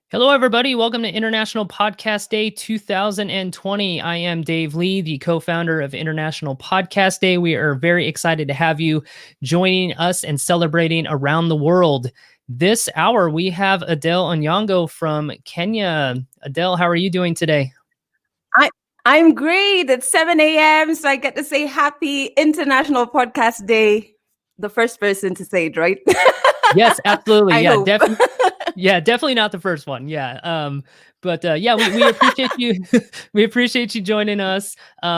Hello, everybody. Welcome to International Podcast Day 2020. I am Dave Lee, the co-founder of International Podcast Day. We are very excited to have you joining us and celebrating around the world. This hour, we have Adelle Onyango from Kenya. Adelle, how are you doing today? I'm great. It's 7 a.m. So I get to say happy International Podcast Day. The first person to say it, right? Yes, absolutely. I hope. Definitely not the first one. We appreciate you. We appreciate you joining us.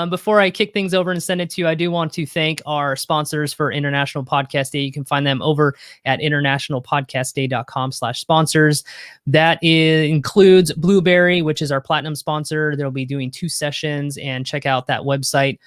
Before I kick things over and send it to you, I do want to thank our sponsors for International Podcast Day. You can find them over at internationalpodcastday.com/sponsors. That includes Blueberry, which is our platinum sponsor. They'll be doing 2 sessions, and check out that website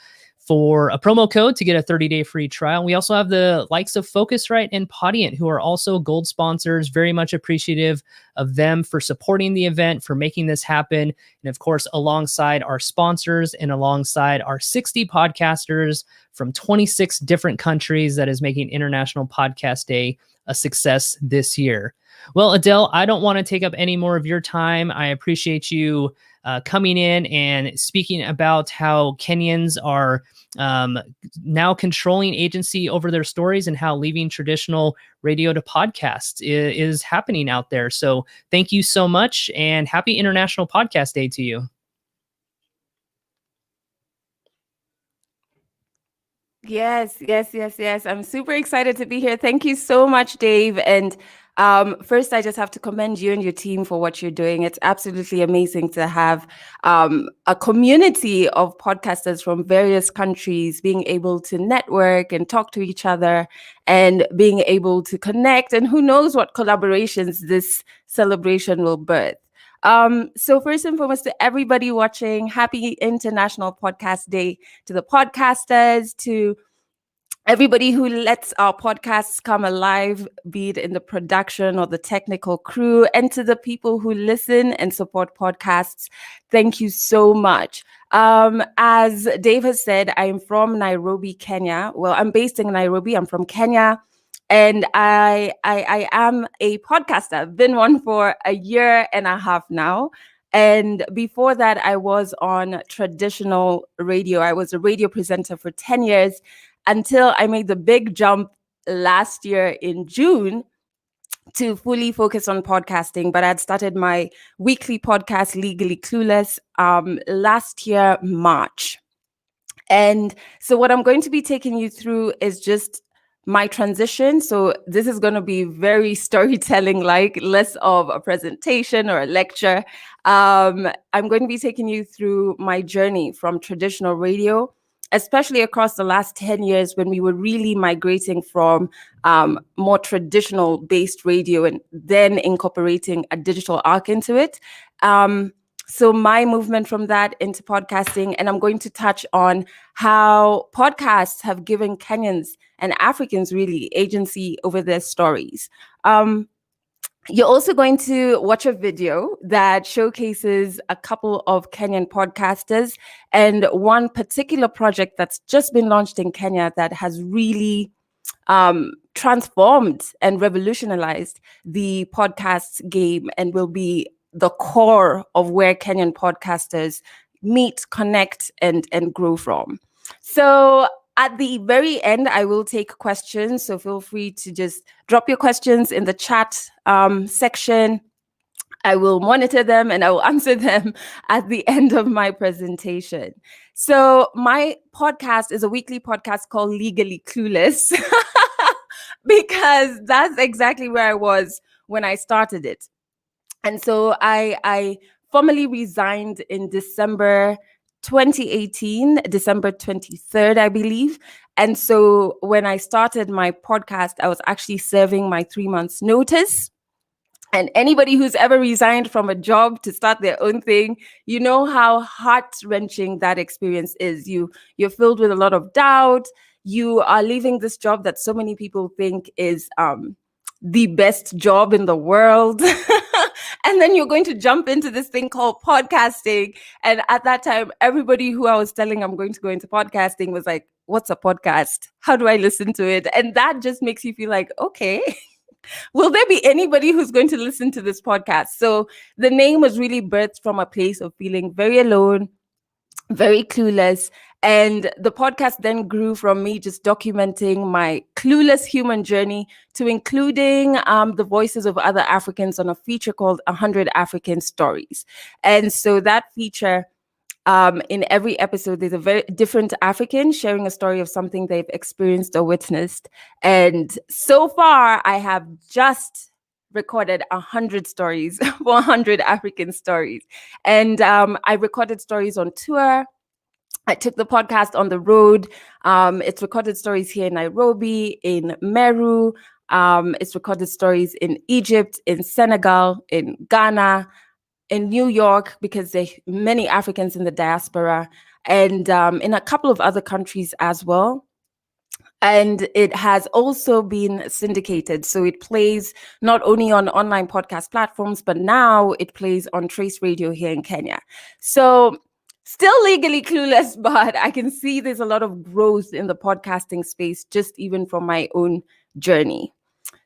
for a promo code to get a 30-day free trial. We also have the likes of Focusrite and Podiant, who are also gold sponsors. Very much appreciative of them for supporting the event, for making this happen. And of course, alongside our sponsors and alongside our 60 podcasters from 26 different countries, that is making International Podcast Day a success this year. Well, Adelle, I don't want to take up any more of your time. I appreciate you coming in and speaking about how Kenyans are now controlling agency over their stories and how leaving traditional radio to podcasts is happening out there. So thank you so much, and happy International Podcast Day to you. Yes. I'm super excited to be here. Thank you so much, Dave. And first, I just have to commend you and your team for what you're doing. It's absolutely amazing to have a community of podcasters from various countries being able to network and talk to each other and being able to connect. And who knows what collaborations this celebration will birth. So first and foremost, to everybody watching, happy International Podcast Day, to the podcasters, to everybody who lets our podcasts come alive, be it in the production or the technical crew, and to the people who listen and support podcasts. Thank you so much. As Dave has said, I'm from Nairobi, Kenya. Well, I'm based in Nairobi. I'm from Kenya. And I am a podcaster. I've been one for a year and a half now. And before that, I was on traditional radio. I was a radio presenter for 10 years until I made the big jump last year in June to fully focus on podcasting. But I'd started my weekly podcast, Legally Clueless, last year, March. And so what I'm going to be taking you through is just my transition. So this is going to be very storytelling, like less of a presentation or a lecture. I'm going to be taking you through my journey from traditional radio, especially across the last 10 years when we were really migrating from more traditional based radio and then incorporating a digital arc into it. So my movement from that into podcasting, and I'm going to touch on how podcasts have given Kenyans and Africans really agency over their stories. You're also going to watch a video that showcases a couple of Kenyan podcasters and one particular project that's just been launched in Kenya that has really transformed and revolutionized the podcast game and will be the core of where Kenyan podcasters meet, connect, and grow from. So at the very end, I will take questions. So feel free to just drop your questions in the chat section. I will monitor them and I will answer them at the end of my presentation. So my podcast is a weekly podcast called Legally Clueless because that's exactly where I was when I started it. And so I formally resigned in December 2018, December 23rd, I believe. And so when I started my podcast, I was actually serving my 3 months notice. And anybody who's ever resigned from a job to start their own thing, you know how heart-wrenching that experience is. You're filled with a lot of doubt. You are leaving this job that so many people think is the best job in the world. And then you're going to jump into this thing called podcasting. And at that time, everybody who I was telling I'm going to go into podcasting was like, what's a podcast? How do I listen to it? And that just makes you feel like, okay, Will there be anybody who's going to listen to this podcast? So the name was really birthed from a place of feeling very alone, very clueless. And the podcast then grew from me just documenting my clueless human journey to including the voices of other Africans on a feature called 100 African Stories. And so that feature, in every episode, there's a very different African sharing a story of something they've experienced or witnessed. And so far, I have just recorded 100 stories, 100 African stories. And I recorded stories on tour. I took the podcast on the road. It's recorded stories here in Nairobi, in Meru. It's recorded stories in Egypt, in Senegal, in Ghana, in New York, because there are many Africans in the diaspora, and in a couple of other countries as well. And it has also been syndicated. So it plays not only on online podcast platforms, but now it plays on Trace Radio here in Kenya. So still legally clueless, but I can see there's a lot of growth in the podcasting space, just even from my own journey.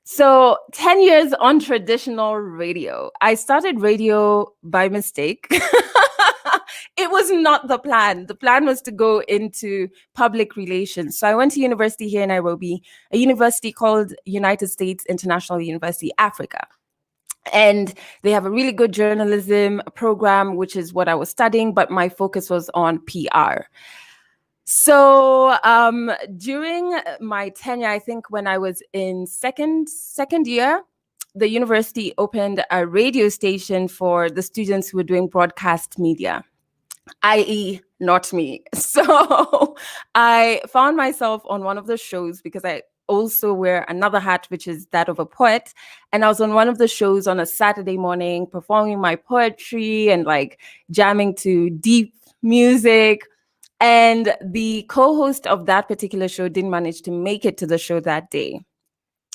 So 10 years on traditional radio. I started radio by mistake. It was not the plan. The plan was to go into public relations. So I went to university here in Nairobi, a university called United States International University, Africa. And they have a really good journalism program, which is what I was studying, but my focus was on PR. So during my tenure, I think when I was in second year, the university opened a radio station for the students who were doing broadcast media, i.e. not me. So I found myself on one of the shows because I also wear another hat, which is that of a poet. And I was on one of the shows on a Saturday morning performing my poetry and like jamming to deep music. And the co-host of that particular show didn't manage to make it to the show that day.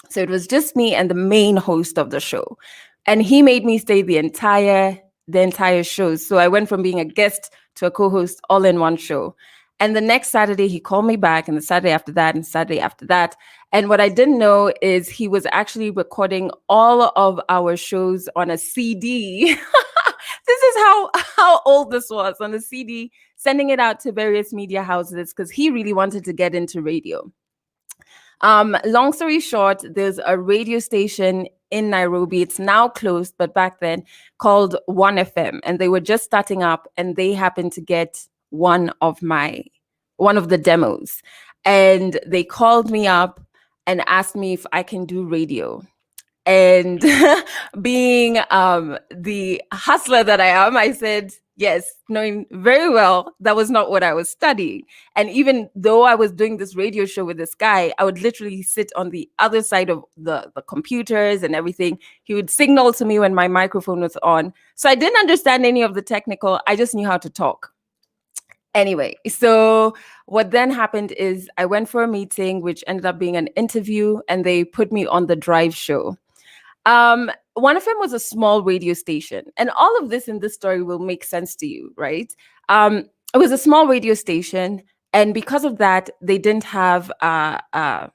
So it was just me and the main host of the show. And he made me stay the entire show. So I went from being a guest to a co-host all in one show. And the next Saturday, he called me back, and the Saturday after that, and Saturday after that. And what I didn't know is he was actually recording all of our shows on a CD. This is how old this was, on a CD, sending it out to various media houses because he really wanted to get into radio. Long story short, there's a radio station in Nairobi. It's now closed, but back then called 1FM, and they were just starting up, and they happened to get one of the demos, and they called me up and asked me if I can do radio. And being the hustler that I am, I said yes, knowing very well that was not what I was studying. And even though I was doing this radio show with this guy, I would literally sit on the other side of the computers and everything. He would signal to me when my microphone was on. So I didn't understand any of the technical. I just knew how to talk. Anyway, so what then happened is I went for a meeting, which ended up being an interview, and they put me on the drive show. 1FM was a small radio station, and all of this in this story will make sense to you, right? It was a small radio station, and because of that, they didn't have a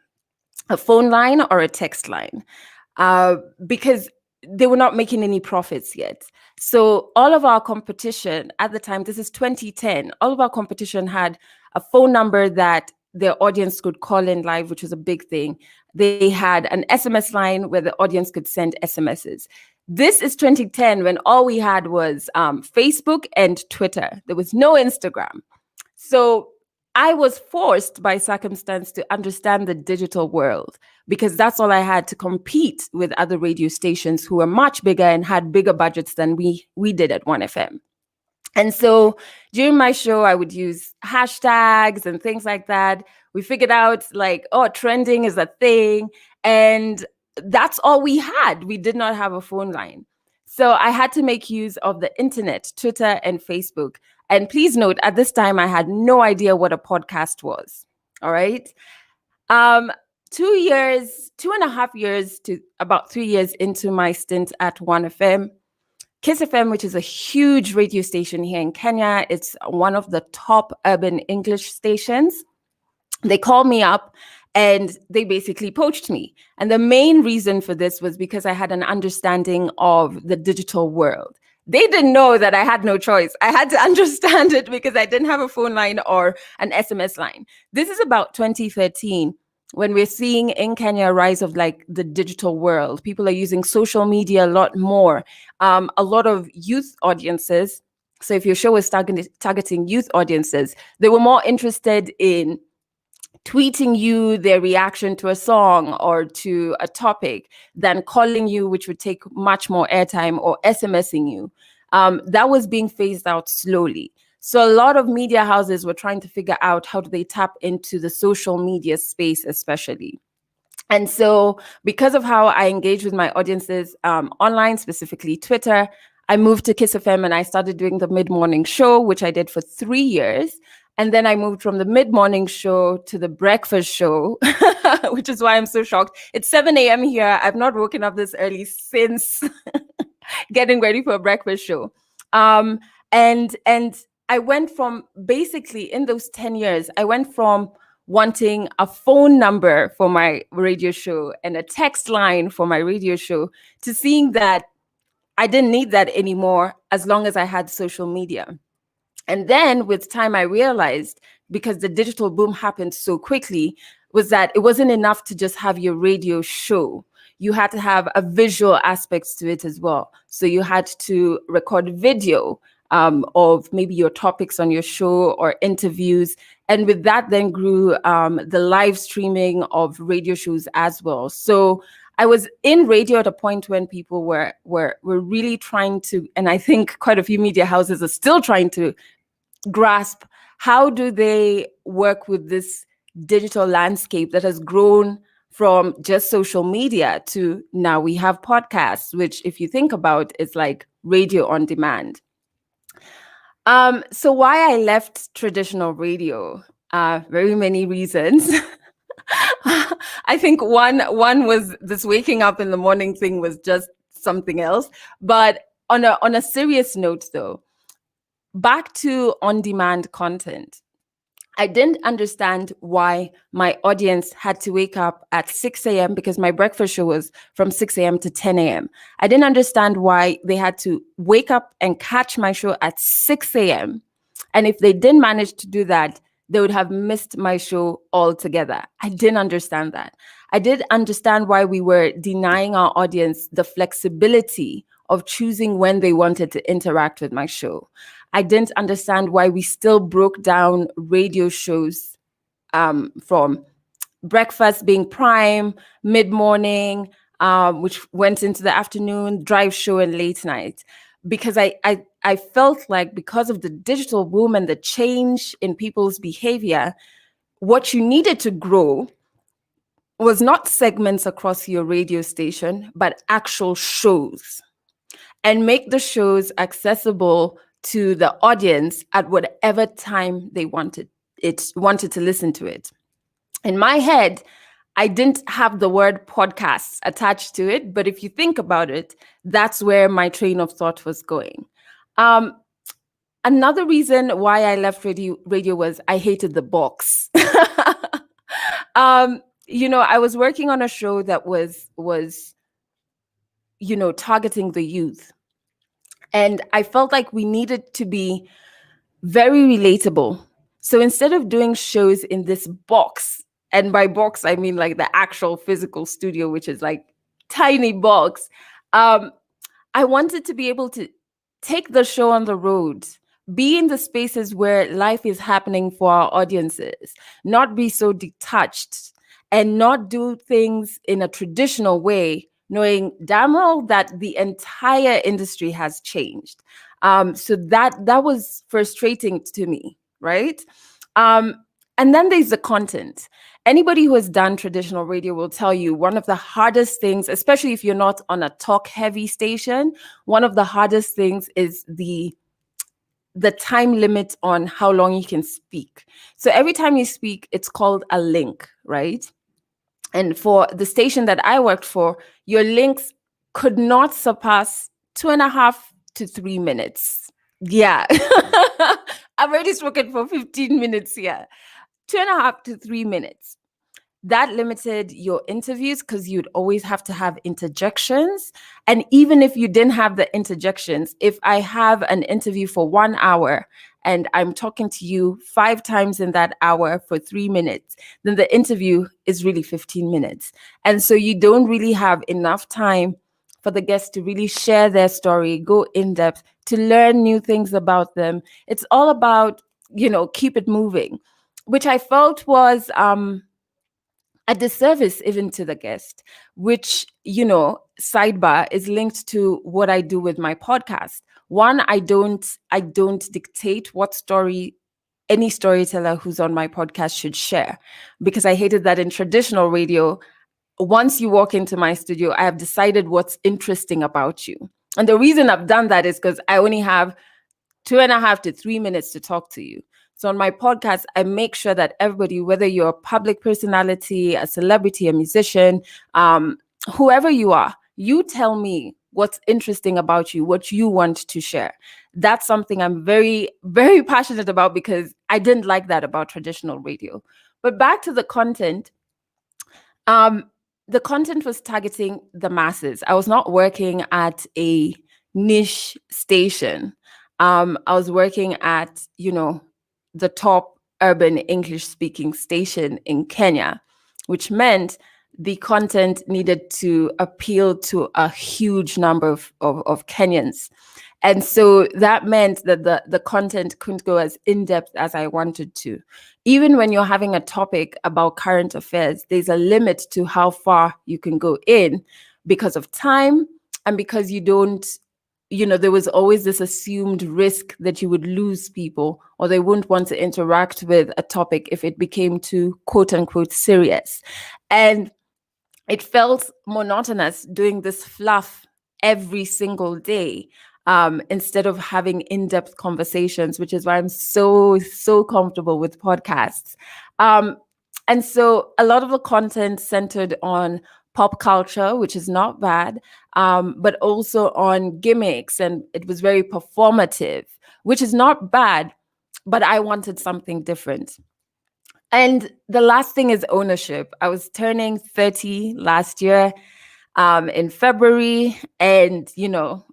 phone line or a text line because they were not making any profits yet. So all of our competition at the time, this is 2010, all of our competition had a phone number that their audience could call in live, which was a big thing. They had an SMS line where the audience could send SMSs. This is 2010 when all we had was Facebook and Twitter. There was no Instagram. So I was forced by circumstance to understand the digital world because that's all I had to compete with other radio stations who were much bigger and had bigger budgets than we did at 1FM. And so during my show, I would use hashtags and things like that. We figured out like, oh, trending is a thing. And that's all we had. We did not have a phone line. So I had to make use of the internet, Twitter and Facebook. And please note, at this time, I had no idea what a podcast was. All right. 2.5 years to about 3 years into my stint at 1FM, Kiss FM, which is a huge radio station here in Kenya. It's one of the top urban English stations. They called me up And they basically poached me. And the main reason for this was because I had an understanding of the digital world. They didn't know that I had no choice. I had to understand it because I didn't have a phone line or an SMS line. This is about 2013, when we're seeing in Kenya a rise of like the digital world. People are using social media a lot more. A lot of youth audiences. So if your show is targeting youth audiences, they were more interested in tweeting you their reaction to a song or to a topic than calling you, which would take much more airtime, or SMSing you. That was being phased out slowly. So a lot of media houses were trying to figure out how do they tap into the social media space, especially. And so because of how I engage with my audiences online, specifically Twitter, I moved to Kiss FM and I started doing the mid-morning show, which I did for 3 years. And then I moved from the mid-morning show to the breakfast show, which is why I'm so shocked. It's 7 a.m. here. I've not woken up this early since getting ready for a breakfast show. And I went from, basically in those 10 years, I went from wanting a phone number for my radio show and a text line for my radio show to seeing that I didn't need that anymore as long as I had social media. And then with time, I realized, because the digital boom happened so quickly, was that it wasn't enough to just have your radio show. You had to have a visual aspects to it as well. So you had to record video of maybe your topics on your show or interviews. And with that then grew the live streaming of radio shows as well. So I was in radio at a point when people were really trying to, and I think quite a few media houses are still trying to grasp, how do they work with this digital landscape that has grown from just social media to now we have podcasts, which if you think about, it's like radio on demand. So why I left traditional radio, very many reasons. I think one was this waking up in the morning thing was just something else. But on a serious note though, back to on-demand content. I didn't understand why my audience had to wake up at 6 a.m. because my breakfast show was from 6 a.m. to 10 a.m. I didn't understand why they had to wake up and catch my show at 6 a.m. And if they didn't manage to do that, they would have missed my show altogether. I didn't understand that. I did understand why we were denying our audience the flexibility of choosing when they wanted to interact with my show. I didn't understand why we still broke down radio shows from breakfast being prime, mid-morning, which went into the afternoon, drive show, and late night. Because I felt like because of the digital boom and the change in people's behavior, what you needed to grow was not segments across your radio station, but actual shows, and make the shows accessible to the audience at whatever time they wanted to listen to it. In my head, I didn't have the word podcasts attached to it, but if you think about it, that's where my train of thought was going. Another reason why I left radio was I hated the box. I was working on a show that was targeting the youth. And I felt like we needed to be very relatable. So instead of doing shows in this box, and by box, I mean like the actual physical studio, which is like tiny box, I wanted to be able to take the show on the road, be in the spaces where life is happening for our audiences, not be so detached, and not do things in a traditional way, knowing damn well that the entire industry has changed. So that was frustrating to me, right? And then there's the content. Anybody who has done traditional radio will tell you one of the hardest things, especially if you're not on a talk-heavy station, one of the hardest things is the time limit on how long you can speak. So every time you speak, it's called a link, right? And for the station that I worked for, your links could not surpass 2.5 to 3 minutes. Yeah. I've already spoken for 15 minutes here. 2.5 to 3 minutes. that limited your interviews because you'd always have to have interjections. And even if you didn't have the interjections, if I have an interview for 1 hour and I'm talking to you 5 times in that hour for 3 minutes, then the interview is really 15 minutes. And so you don't really have enough time for the guests to really share their story, go in depth, to learn new things about them. It's all about, keep it moving, which I felt was a disservice even to the guest, which, sidebar, is linked to what I do with my podcast. One, I don't dictate what story any storyteller who's on my podcast should share, because I hated that in traditional radio. Once you walk into my studio, I have decided what's interesting about you. And the reason I've done that is because I only have 2.5 to 3 minutes to talk to you. So on my podcast, I make sure that everybody, whether you're a public personality, a celebrity, a musician, whoever you are, you tell me what's interesting about you, what you want to share. That's something I'm very, very passionate about, because I didn't like that about traditional radio. But back to the content. The content was targeting the masses. I was not working at a niche station. I was working at, the top urban English speaking station in Kenya, which meant the content needed to appeal to a huge number of Kenyans. And so that meant that the content couldn't go as in-depth as I wanted to. Even when you're having a topic about current affairs, there's a limit to how far you can go in because of time, and because you don't, there was always this assumed risk that you would lose people, or they wouldn't want to interact with a topic if it became too, quote unquote, serious. And it felt monotonous doing this fluff every single day, instead of having in-depth conversations, which is why I'm so, so comfortable with podcasts. And so a lot of the content centered on pop culture, which is not bad, but also on gimmicks. And it was very performative, which is not bad, but I wanted something different. And the last thing is ownership. I was turning 30 last year, in February. And,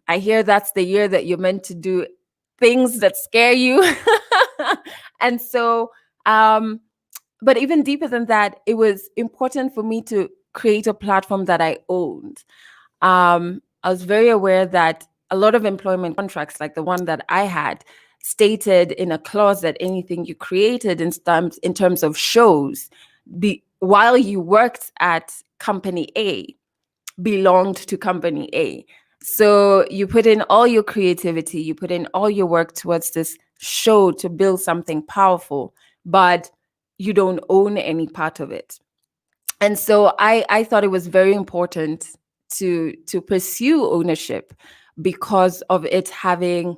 I hear that's the year that you're meant to do things that scare you. And so, but even deeper than that, it was important for me to create a platform that I owned. I was very aware that a lot of employment contracts, like the one that I had, stated in a clause that anything you created in terms of shows, while you worked at company A, belonged to company A. So you put in all your creativity, you put in all your work towards this show to build something powerful, but you don't own any part of it. And so I thought it was very important to pursue ownership, because of it having,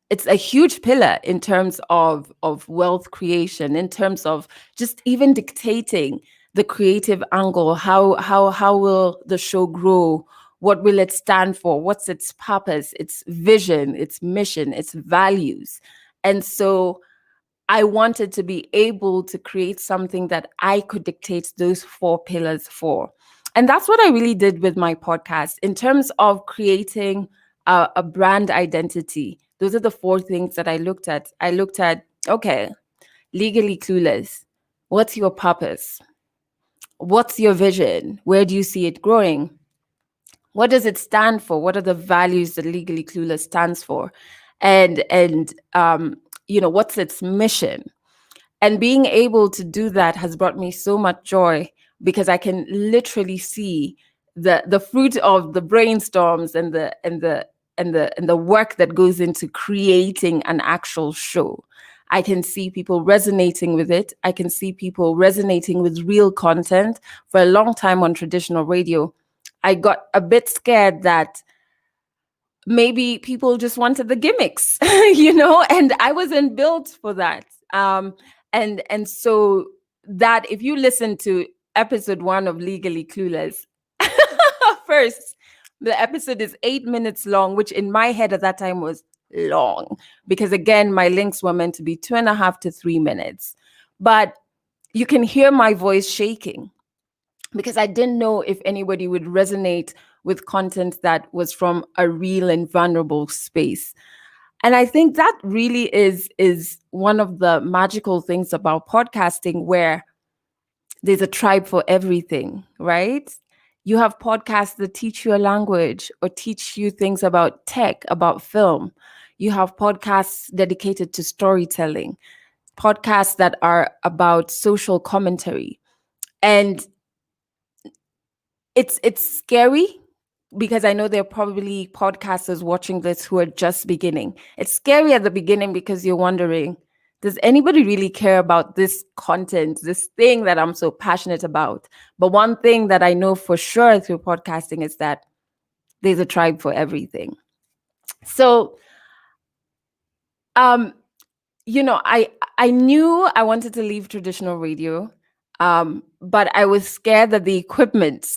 it's a huge pillar in terms of wealth creation, in terms of just even dictating the creative angle. How will the show grow? What will it stand for? What's its purpose, its vision, its mission, its values? And so I wanted to be able to create something that I could dictate those 4 pillars for. And that's what I really did with my podcast in terms of creating a brand identity. Those are the 4 things that I looked at. I looked at, okay, legally clueless. What's your purpose? What's your vision? Where do you see it growing? What does it stand for? What are the values that Legally Clueless stands for? And what's its mission? And being able to do that has brought me so much joy, because I can literally see the fruit of the brainstorms and the work that goes into creating an actual show. I can see people resonating with it. I can see people resonating with real content. For a long time on traditional radio, I got a bit scared that maybe people just wanted the gimmicks, and I wasn't built for that. And so that, if you listen to episode 1 of Legally Clueless, first, the episode is 8 minutes long, which in my head at that time was long, because again, my links were meant to be 2.5 to 3 minutes. But you can hear my voice shaking because I didn't know if anybody would resonate with content that was from a real and vulnerable space. And I think that really is one of the magical things about podcasting, where there's a tribe for everything, right? You have podcasts that teach you a language or teach you things about tech, about film. You have podcasts dedicated to storytelling, podcasts that are about social commentary. And it's scary because I know there are probably podcasters watching this who are just beginning. It's scary at the beginning because you're wondering, does anybody really care about this content, this thing that I'm so passionate about? But one thing that I know for sure through podcasting is that there's a tribe for everything. So, I knew I wanted to leave traditional radio, but I was scared that the equipment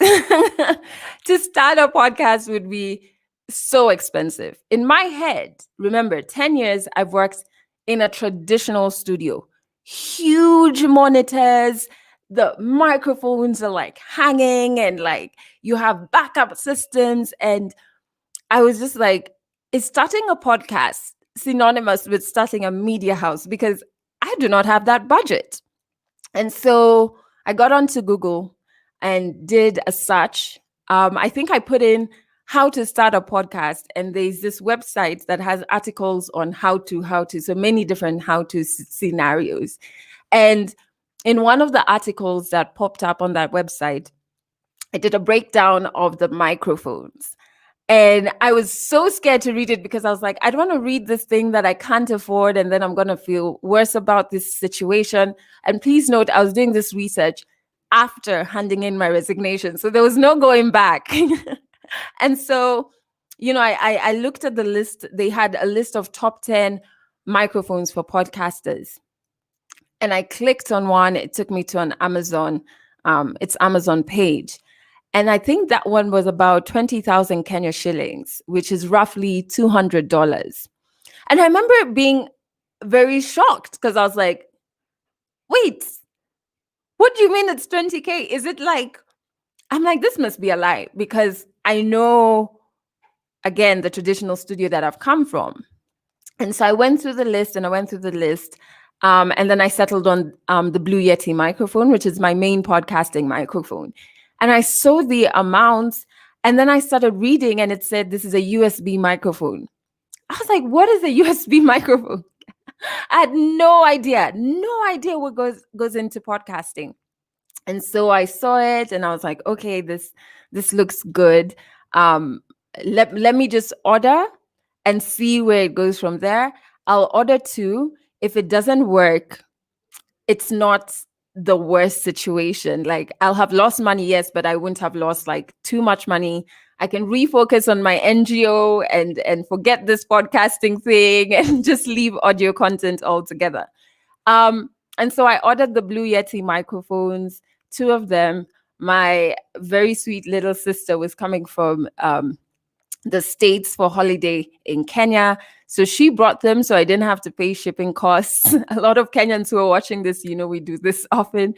to start a podcast would be so expensive. In my head, remember, 10 years I've worked in a traditional studio, huge monitors, the microphones are like hanging, and like you have backup systems. And I was just like, is starting a podcast synonymous with starting a media house? Because I do not have that budget. And so I got onto Google and did a search. I think I put in how to start a podcast, and there's this website that has articles on how to, so many different how to scenarios. And in one of the articles that popped up on that website, I did a breakdown of the microphones. And I was so scared to read it because I was like, I don't want to read this thing that I can't afford, and then I'm going to feel worse about this situation. And please note, I was doing this research after handing in my resignation. So there was no going back. And so, I looked at the list. They had a list of top 10 microphones for podcasters. And I clicked on one. It took me to an Amazon, its Amazon page. And I think that one was about 20,000 Kenya shillings, which is roughly $200. And I remember being very shocked because I was like, wait, what do you mean it's 20K? Is it like, I'm like, this must be a lie, because I know, again, the traditional studio that I've come from. And so I went through the list and and then I settled on the Blue Yeti microphone, which is my main podcasting microphone. And I saw the amounts, and then I started reading, and it said, this is a USB microphone. I was like, what is a USB microphone? I had no idea what goes into podcasting. And so I saw it and I was like, okay, this looks good. Let me just order and see where it goes from there. I'll order 2. If it doesn't work, it's not the worst situation. Like, I'll have lost money, yes, but I wouldn't have lost like too much money. I can refocus on my NGO and forget this podcasting thing and just leave audio content altogether. And so I ordered the Blue Yeti microphones, 2 of them. My very sweet little sister was coming from the States for holiday in Kenya. So she brought them, so I didn't have to pay shipping costs. A lot of Kenyans who are watching this, we do this often.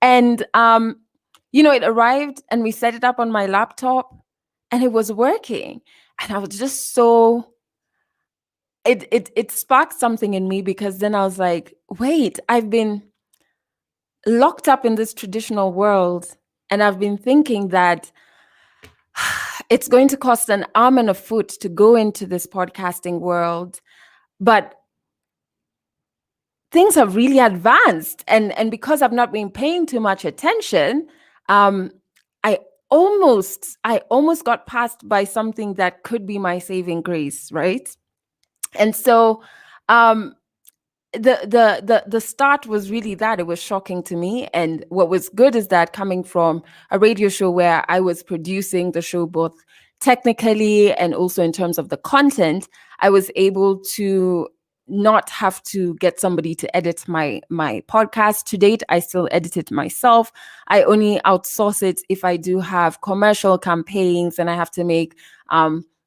And, it arrived and we set it up on my laptop and it was working. And I was just so, it sparked something in me, because then I was like, wait, I've been locked up in this traditional world, and I've been thinking that it's going to cost an arm and a foot to go into this podcasting world. But things have really advanced. And because I've not been paying too much attention, I almost got passed by something that could be my saving grace, right? And so the start was really that. It was shocking to me. And what was good is that, coming from a radio show where I was producing the show both technically and also in terms of the content, I was able to not have to get somebody to edit my podcast. To date, I still edit it myself. I only outsource it if I do have commercial campaigns and I have to make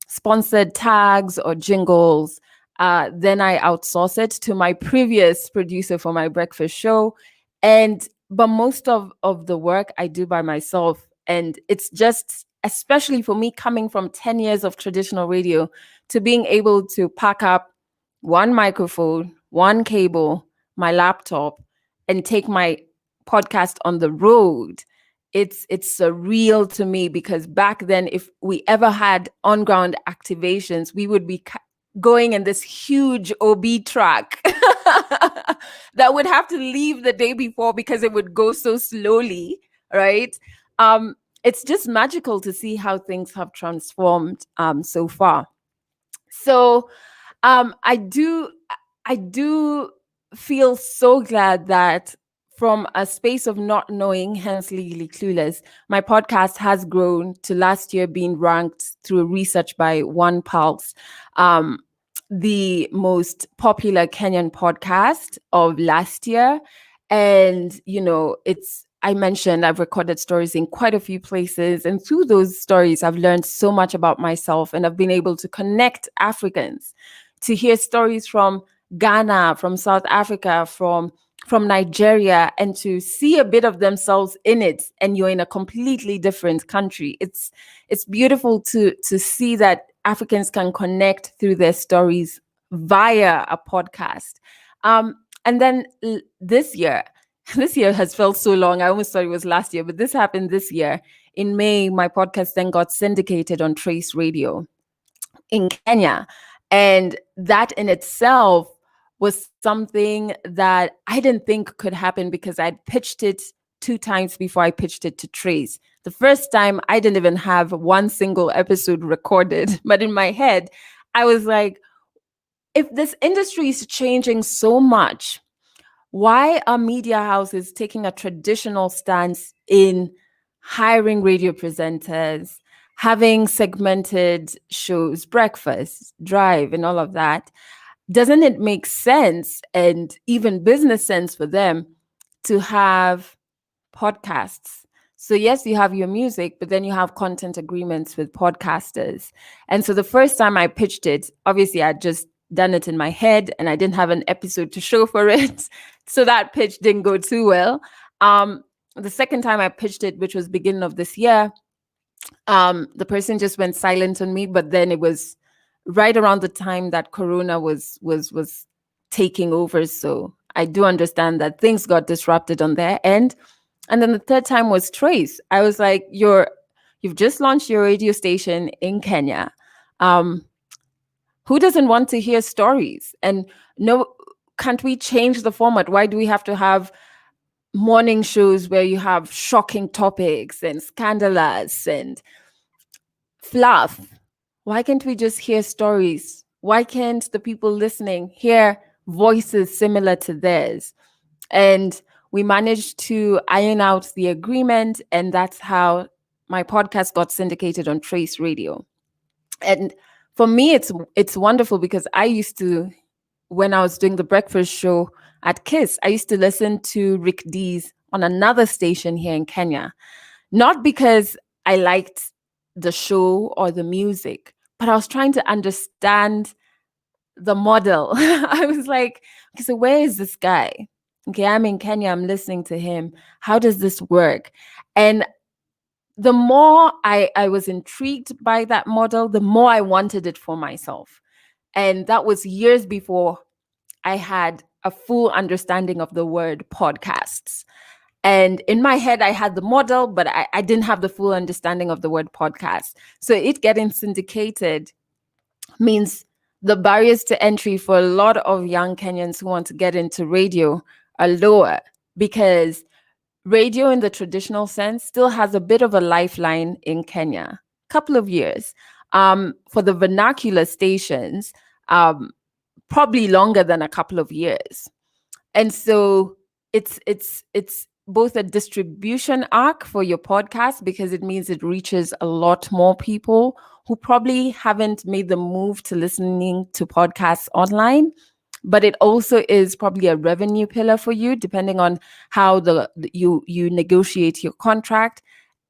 sponsored tags or jingles. Then I outsource it to my previous producer for my breakfast show. And but most of the work I do by myself. And it's just, especially for me, coming from 10 years of traditional radio, to being able to pack up one microphone, one cable, my laptop, and take my podcast on the road. It's surreal to me, because back then, if we ever had on ground activations, we would be going in this huge OB truck that would have to leave the day before because it would go so slowly, right? It's just magical to see how things have transformed so far. So I do feel so glad that from a space of not knowing, hence Legally Clueless, my podcast has grown to last year being ranked through research by One Pulse, the most popular Kenyan podcast of last year. And, I mentioned I've recorded stories in quite a few places. And through those stories, I've learned so much about myself, and I've been able to connect Africans, to hear stories from Ghana, from South Africa, from Nigeria, and to see a bit of themselves in it. And you're in a completely different country. It's beautiful to see that Africans can connect through their stories via a podcast. And then this year has felt so long. I almost thought it was last year, but this happened this year. In May, my podcast then got syndicated on Trace Radio in Kenya. And that in itself was something that I didn't think could happen, because I'd pitched it 2 times before I pitched it to Trace. The first time, I didn't even have one single episode recorded. But in my head, I was like, if this industry is changing so much, why are media houses taking a traditional stance in hiring radio presenters, having segmented shows, breakfast, drive, and all of that? Doesn't it make sense, and even business sense, for them to have podcasts? So yes, you have your music, but then you have content agreements with podcasters. And so the first time I pitched it, obviously I'd just done it in my head and I didn't have an episode to show for it. So that pitch didn't go too well. The second time I pitched it, which was beginning of this year, the person just went silent on me. But then it was right around the time that Corona was taking over. So I do understand that things got disrupted on their end. And then the third time was Trace. I was like, you've just launched your radio station in Kenya. Who doesn't want to hear stories? And no, can't we change the format? Why do we have to have morning shows where you have shocking topics and scandalous and fluff? Why can't we just hear stories? Why can't the people listening hear voices similar to theirs? And we managed to iron out the agreement, and that's how my podcast got syndicated on Trace Radio. And for me, it's wonderful, because I used to, when I was doing the breakfast show at KISS, I used to listen to Rick Dees on another station here in Kenya. Not because I liked the show or the music, but I was trying to understand the model. I was like, okay, so where is this guy? Okay, I'm in Kenya, I'm listening to him. How does this work? And the more I was intrigued by that model, the more I wanted it for myself. And that was years before I had a full understanding of the word podcasts. And in my head, I had the model, but I didn't have the full understanding of the word podcast. So it getting syndicated means the barriers to entry for a lot of young Kenyans who want to get into radio are lower, because radio in the traditional sense still has a bit of a lifeline in Kenya. Couple of years. For the vernacular stations, probably longer than a couple of years. And so it's both a distribution arc for your podcast, because it means it reaches a lot more people who probably haven't made the move to listening to podcasts online. But it also is probably a revenue pillar for you, depending on how you negotiate your contract,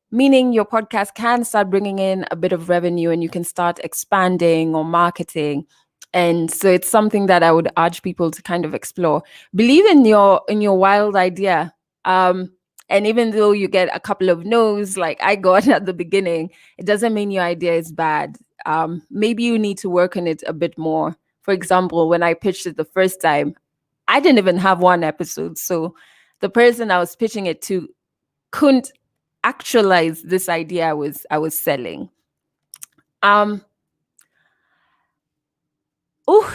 meaning your podcast can start bringing in a bit of revenue and you can start expanding or marketing. And so it's something that I would urge people to kind of explore. Believe in your wild idea. And even though you get a couple of no's, like I got at the beginning, it doesn't mean your idea is bad. Maybe you need to work on it a bit more. For example, when I pitched it the first time, I didn't even have one episode. So the person I was pitching it to couldn't actualize this idea I was selling.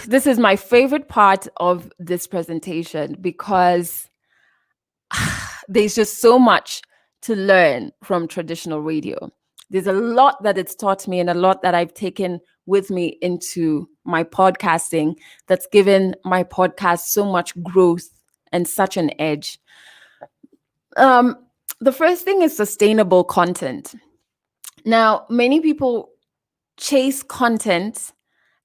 This is my favorite part of this presentation because there's just so much to learn from traditional radio. There's a lot that it's taught me and a lot that I've taken with me into my podcasting that's given my podcast so much growth and such an edge. The first thing is sustainable content. Now, many people chase content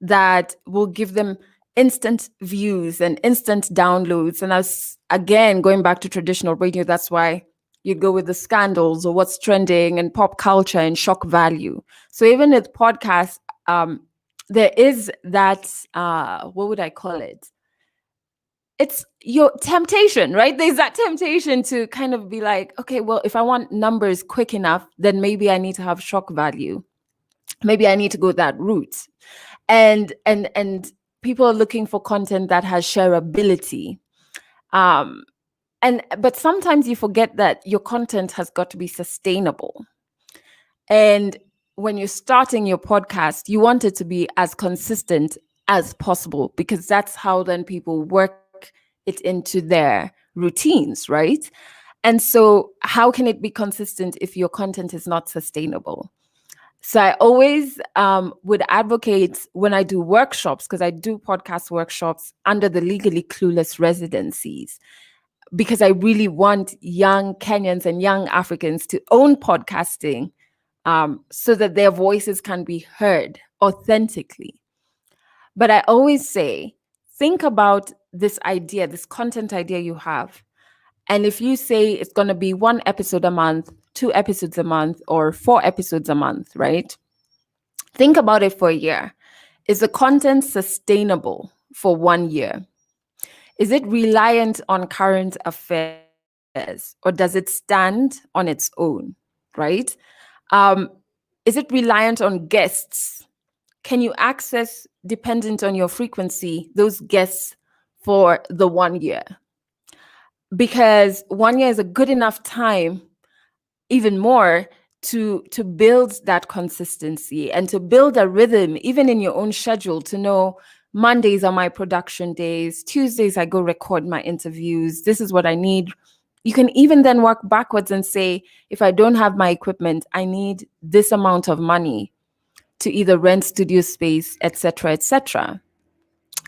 that will give them instant views and instant downloads. And as again, going back to traditional radio, that's why you go with the scandals or what's trending and pop culture and shock value. So even with podcasts, there is that, what would I call it? It's your temptation, right? There's that temptation to kind of be like, okay, well, if I want numbers quick enough, then maybe I need to have shock value. Maybe I need to go that route. And people are looking for content that has shareability. But sometimes you forget that your content has got to be sustainable. And when you're starting your podcast, you want it to be as consistent as possible, because that's how then people work it into their routines, right? And so how can it be consistent if your content is not sustainable? So I always would advocate when I do workshops, because I do podcast workshops under the Legally Clueless residencies, because I really want young Kenyans and young Africans to own podcasting so that their voices can be heard authentically. But I always say, think about this idea, this content idea you have. And if you say it's going to be 1 episode a month, 2 episodes a month, or 4 episodes a month, right? Think about it for a year. Is the content sustainable for 1 year? Is it reliant on current affairs, or does it stand on its own, right? Is it reliant on guests? Can you access, dependent on your frequency, those guests for the 1 year? Because 1 year is a good enough time, even more, to build that consistency and to build a rhythm, even in your own schedule, to know Mondays are my production days, Tuesdays I go record my interviews, this is what I need. You can even then work backwards and say, if I don't have my equipment, I need this amount of money to either rent studio space, etc., etc.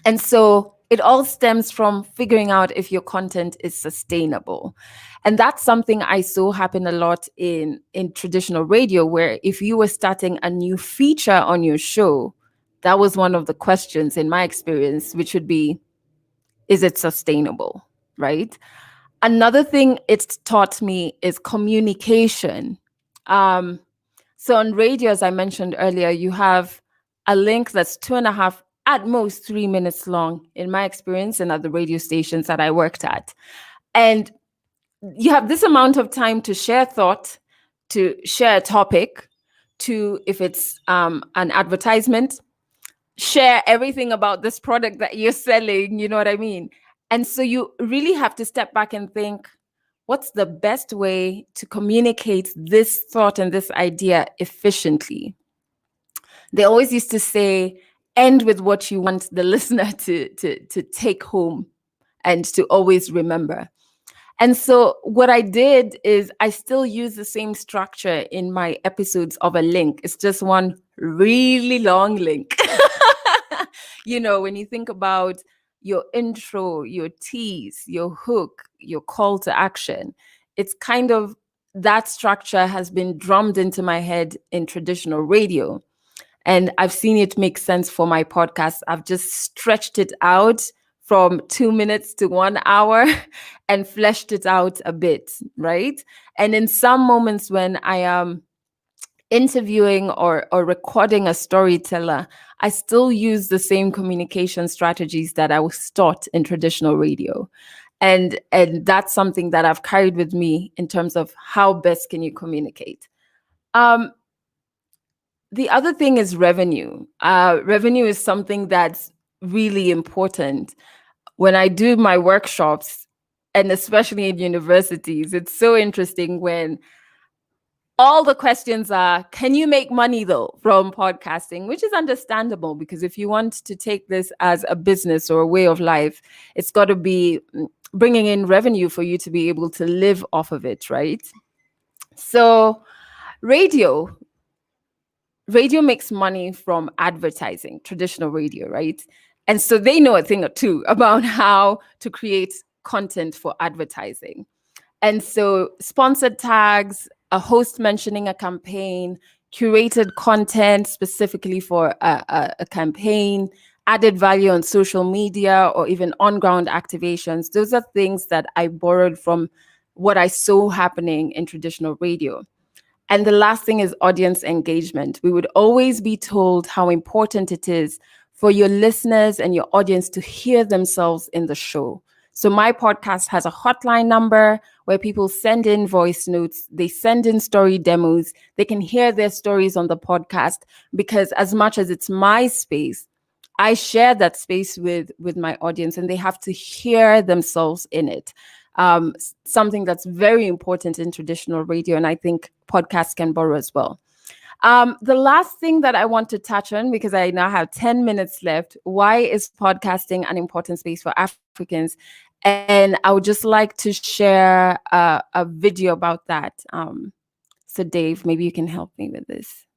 And so it all stems from figuring out if your content is sustainable. And that's something I saw happen a lot in traditional radio, where if you were starting a new feature on your show, that was one of the questions in my experience, which would be, is it sustainable, right? Another thing it's taught me is communication. So on radio, as I mentioned earlier, you have a link that's 2.5, at most 3 minutes long, in my experience, and at the radio stations that I worked at. And you have this amount of time to share thought, to share a topic, to, if it's an advertisement, share everything about this product that you're selling, you know what I mean? And so you really have to step back and think, what's the best way to communicate this thought and this idea efficiently? They always used to say, end with what you want the listener to take home and to always remember. And so what I did is I still use the same structure in my episodes of a link. It's just one really long link. You know, when you think about your intro, your tease, your hook, your call to action, it's kind of that structure has been drummed into my head in traditional radio. And I've seen it make sense for my podcast. I've just stretched it out from 2 minutes to 1 hour and fleshed it out a bit, right? And in some moments when I am interviewing or recording a storyteller, I still use the same communication strategies that I was taught in traditional radio. And that's something that I've carried with me in terms of how best can you communicate. Um, the other thing is revenue. Revenue is something that's really important. When I do my workshops, and especially in universities, it's so interesting when all the questions are, can you make money though from podcasting? Which is understandable, because if you want to take this as a business or a way of life, it's got to be bringing in revenue for you to be able to live off of it, right? So radio radio makes money from advertising, traditional radio, right? And so they know a thing or two about how to create content for advertising. And so sponsored tags, a host mentioning a campaign, curated content specifically for a campaign, added value on social media, or even on-ground activations. Those are things that I borrowed from what I saw happening in traditional radio. And the last thing is audience engagement. We would always be told how important it is for your listeners and your audience to hear themselves in the show. So my podcast has a hotline number where people send in voice notes, they send in story demos, they can hear their stories on the podcast, because as much as it's my space, I share that space with my audience, and they have to hear themselves in it. Something that's very important in traditional radio, and I think podcasts can borrow as well. The last thing that I want to touch on, because I now have 10 minutes left, why is podcasting an important space for Africans? And I would just like to share a video about that. So Dave, maybe you can help me with this.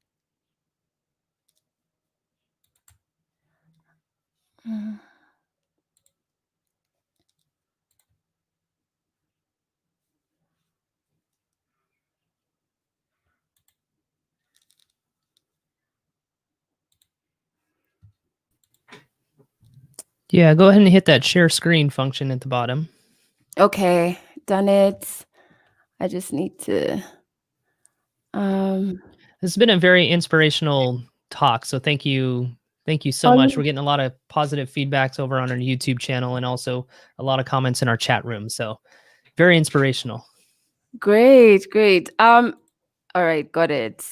Yeah, go ahead and hit that share screen function at the bottom. Okay, done it. I just need to. This has been a very inspirational talk. So thank you. Thank you so much. We're getting a lot of positive feedbacks over on our YouTube channel, and also a lot of comments in our chat room. So very inspirational. Great, great. All right, got it.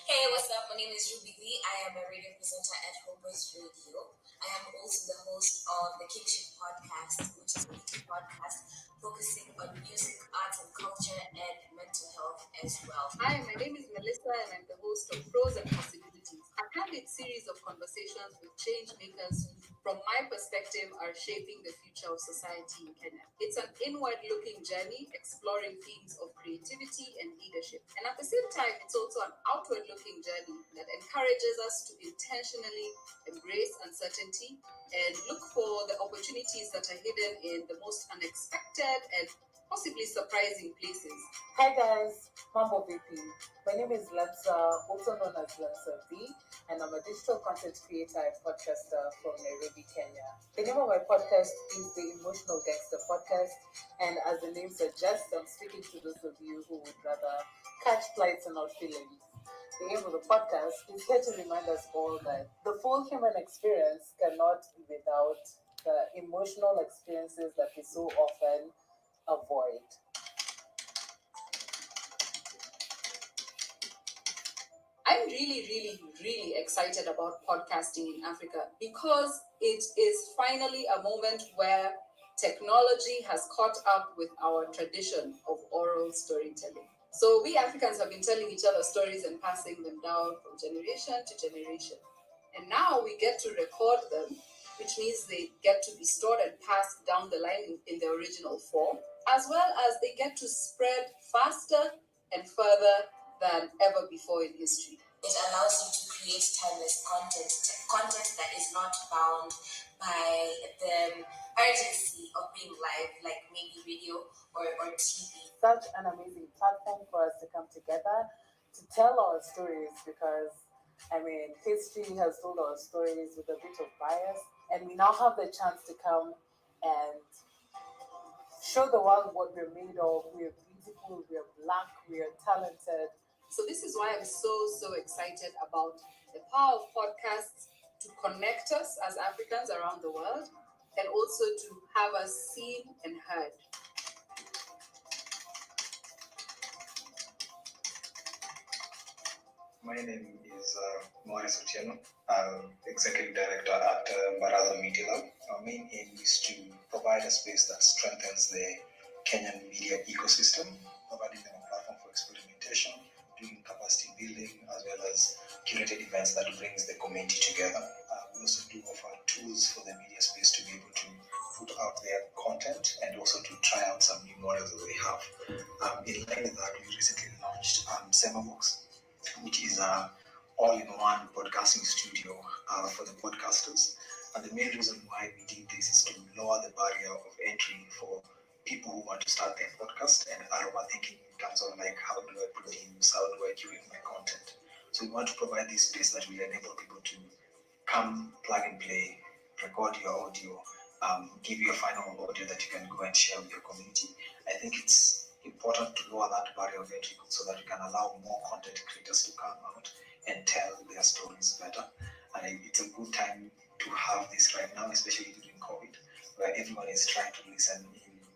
Hey, what's up? My name is Ruby Lee. I am a radio presenter at Hope's Radio. I am also the host of the Kingship Podcast, which is a weekly podcast focusing on music, arts and culture, and mental health as well. Hi, my name is Melissa, and I'm the host of Pros and Possibilities, a candid series of conversations with change makers who, from my perspective, are shaping the future of society in Kenya. It's an inward-looking journey exploring themes of creativity and leadership. And at the same time, it's also an outward-looking journey that encourages us to intentionally embrace uncertainty and look for the opportunities that are hidden in the most unexpected and possibly surprising places. Hi guys, Mambo VP. My name is Lemsa, also known as Lemsa V, and I'm a digital content creator and podcaster from Nairobi, Kenya. The name of my podcast is the Emotional Gangster Podcast, and as the name suggests, I'm speaking to those of you who would rather catch flights and not feelings. The aim of the podcast is here to remind us all that the full human experience cannot be without the emotional experiences that we so often avoid. I'm really excited about podcasting in Africa because it is finally a moment where technology has caught up with our tradition of oral storytelling. So we Africans have been telling each other stories and passing them down from generation to generation. And now we get to record them, which means they get to be stored and passed down the line in the original form, as well as they get to spread faster and further than ever before in history. It allows you to create timeless content that is not bound by the urgency of being live, like maybe radio or TV. Such an amazing platform for us to come together to tell our stories, because history has told our stories with a bit of bias, and we now have the chance to come and show the world what we're made of. We're beautiful, we're black, we're talented, So this is why I'm so excited about the power of podcasts to connect us as Africans around the world, and also to have us seen and heard. My name is Morris Otieno. I'm Executive Director at Baraza Media Lab. Our main aim is to provide a space that strengthens the Kenyan media ecosystem, providing them a platform for experimentation, doing capacity building, as well as curated events that brings the community together. We also do offer tools for the media space to be able to put out their content and also to try out some new models that they have. In line with that, we recently launched Semabox, which is an all-in-one podcasting studio for the podcasters. And the main reason why we did this is to lower the barrier of entry for people who want to start their podcast and are overthinking in terms of like, how do I produce, how do I curate my content? So we want to provide this space that will enable people to come, plug and play, record your audio, give you a final audio that you can go and share with your community. I think it's important to lower that barrier of entry so that you can allow more content creators to come out and tell their stories better. And it's a good time to have this right now, especially during COVID, where everyone is trying to listen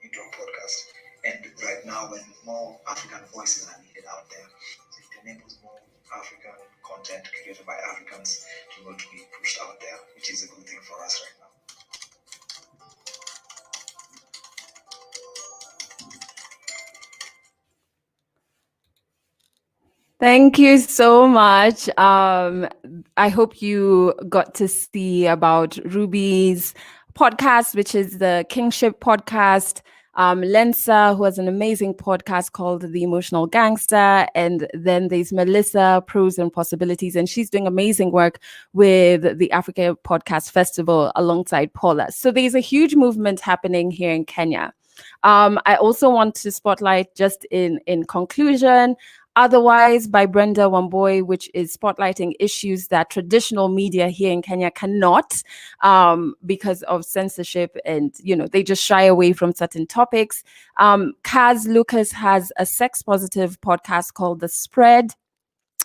into a podcast. And right now, when more African voices are needed out there, so it enables more African content created by Africans to be pushed out there, which is a good thing for us right now. Thank you so much. I hope you got to see about Ruby's podcast, which is the Kingship podcast. Lensa, who has an amazing podcast called The Emotional Gangster. And then there's Melissa, Pros and Possibilities. And she's doing amazing work with the Africa Podcast Festival alongside Paula. So there's a huge movement happening here in Kenya. I also want to spotlight, just in conclusion, Otherwise by Brenda Wamboi, which is spotlighting issues that traditional media here in Kenya cannot, because of censorship, and they just shy away from certain topics. Kaz Lucas has a sex positive podcast called The Spread,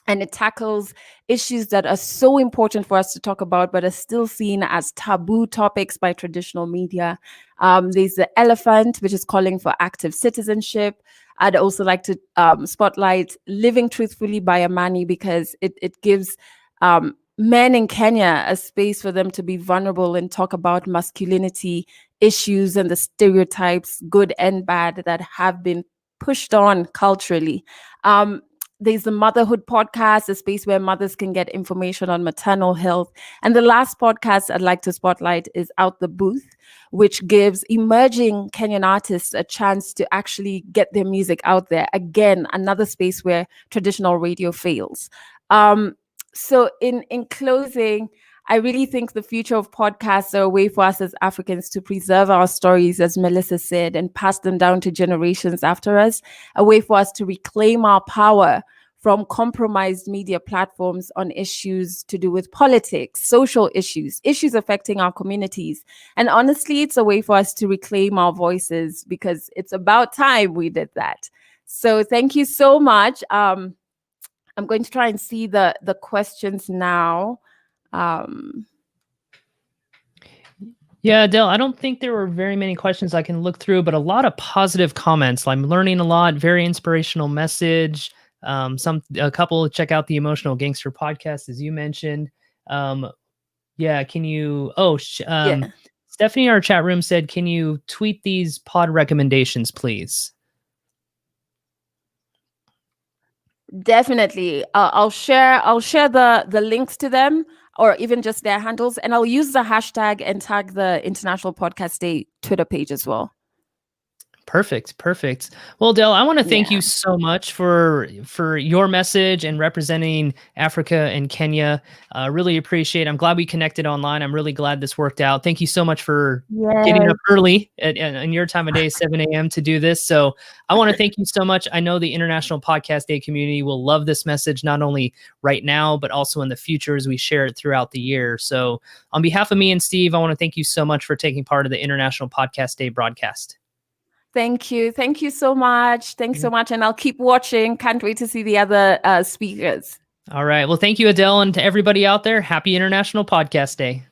and it tackles issues that are so important for us to talk about, but are still seen as taboo topics by traditional media. There's The Elephant, which is calling for active citizenship. I'd also like to spotlight Living Truthfully by Amani, because it gives men in Kenya a space for them to be vulnerable and talk about masculinity issues and the stereotypes, good and bad, that have been pushed on culturally. There's the Motherhood podcast, a space where mothers can get information on maternal health. And the last podcast I'd like to spotlight is Out the Booth, which gives emerging Kenyan artists a chance to actually get their music out there. Again, another space where traditional radio fails. So in closing, I really think the future of podcasts are a way for us as Africans to preserve our stories, as Melissa said, and pass them down to generations after us, a way for us to reclaim our power from compromised media platforms on issues to do with politics, social issues affecting our communities. And honestly, it's a way for us to reclaim our voices, because it's about time we did that. So thank you so much. I'm going to try and see the questions now. Yeah, Adele, I don't think there were very many questions I can look through, but a lot of positive comments. I'm learning a lot, very inspirational message. A couple, check out the Emotional Gangster podcast, as you mentioned. Yeah, can you, Stephanie in our chat room said, can you tweet these pod recommendations, please? Definitely. I'll share the links to them, or even just their handles, and I'll use the hashtag and tag the International Podcast Day Twitter page as well. Perfect. Well, Adele, I want to thank you so much for your message and representing Africa and Kenya. Really appreciate it. I'm glad we connected online. I'm really glad this worked out. Thank you so much for getting up early in your time of day, 7 a.m. to do this. So I want to thank you so much. I know the International Podcast Day community will love this message, not only right now, but also in the future as we share it throughout the year. So on behalf of me and Steve, I want to thank you so much for taking part of the International Podcast Day broadcast. Thank you. Thank you so much. Thanks so much. And I'll keep watching. Can't wait to see the other speakers. All right. Well, thank you, Adele, and to everybody out there, happy International Podcast Day.